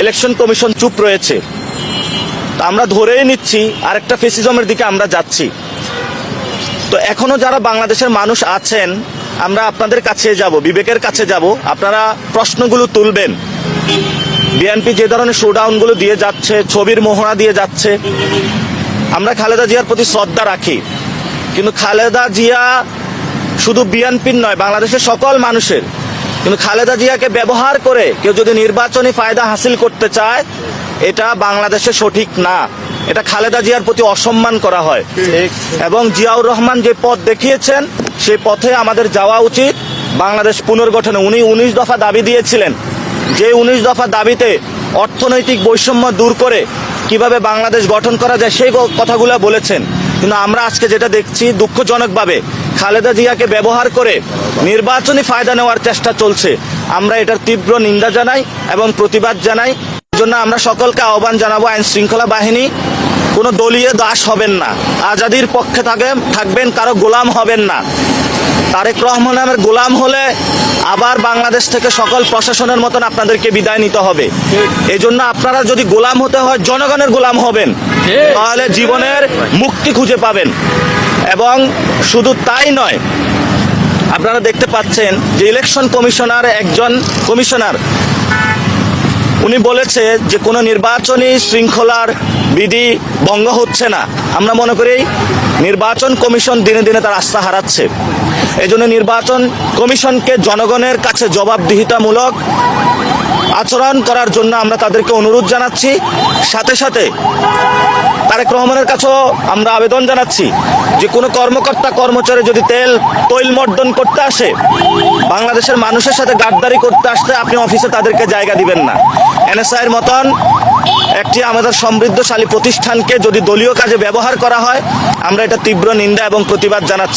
Election commission চুপ রয়েছে। আমরা ধরেই নিচ্ছি আরেকটা ফেসিজমের দিকে আমরা যাচ্ছি। তো এখনো যারা বাংলাদেশের মানুষ আছেন, আমরা আপনাদের কাছে যাব, বিবেকের কাছে যাব, আপনারা প্রশ্নগুলো তুলবেন। বিএনপি যে ধরনের শোডাউনগুলো দিয়ে যাচ্ছে, ছবির মোহরা দিয়ে যাচ্ছে, আমরা খালেদা জিয়ার প্রতি শ্রদ্ধা রাখি, কিন্তু খালেদা জিয়া শুধু বিএনপির নয়, বাংলাদেশের সকল মানুষের। কিন্তু খালেদা জিয়াকে ব্যবহার করে কেউ যদি নির্বাচনী ফায়দা হাসিল করতে চায়, এটা বাংলাদেশে সঠিক না। এটা খালেদা জিয়ার প্রতি অসম্মান করা হয়। এবং জিয়াউর রহমান যে পথ দেখিয়েছেন, সেই পথে আমাদের যাওয়া উচিত। বাংলাদেশ পুনর্গঠনে উনি 19 দফা দাবি দিয়েছিলেন, যে 19 দফা দাবিতে অর্থনৈতিক বৈষম্য দূর করে কিভাবে বাংলাদেশ গঠন করা যায় সেই কথাগুলো বলেছেন। কিন্তু আমরা আজকে যেটা দেখছি, দুঃখজনকভাবে খালেদা জিয়াকে ব্যবহার করে নির্বাচনী ফায়দা নেওয়ার চেষ্টা চলছে। আমরা এটার তীব্র নিন্দা জানাই এবং প্রতিবাদ জানাই। জন্য আমরা সকলকে আহ্বান জানাবো, আইন শৃঙ্খলা বাহিনী কোনো দলীয় দাস হবেন না, আজাদির পক্ষে থাকবেন, কারো গোলাম হবেন না। তারেক রহমানের গোলাম হলে আবার বাংলাদেশ থেকে সকল প্রশাসনের মতন আপনাদেরকে বিদায় নিতে হবে। এই জন্য আপনারা যদি গোলাম হতে হয়, জনগণের গোলাম হবেন, তাহলে জীবনের মুক্তি খুঁজে পাবেন। এবং শুধু তাই নয়, আপনারা দেখতে পাচ্ছেন যে ইলেকশন কমিশনার, একজন কমিশনার, উনি বলেছে যে কোনো নির্বাচনী শৃঙ্খলার বিধি ভঙ্গ হচ্ছে না। আমরা মনে করি নির্বাচন কমিশন দিনে দিনে তার আস্থা হারাচ্ছে। এই জন্য নির্বাচন কমিশনকে জনগণের কাছে জবাবদিহিতামূলক আচরণ করার জন্য আমরা তাদেরকে অনুরোধ জানাচ্ছি। সাথে সাথে তারেক রহমানের কাছেও আমরা আবেদন জানাচ্ছি যে কোনো কর্মকর্তা কর্মচারী যদি তৈল মর্দন করতে আসে, বাংলাদেশের মানুষের সাথে গাদ্দারি করতে আসতে, আপনি অফিসে তাদেরকে জায়গা দিবেন না। এনএসআইয়ের মতন একটি আমাদের সমৃদ্ধশালী প্রতিষ্ঠানকে যদি দলীয় কাজে ব্যবহার করা হয়, আমরা এটা তীব্র নিন্দা এবং প্রতিবাদ জানাচ্ছি।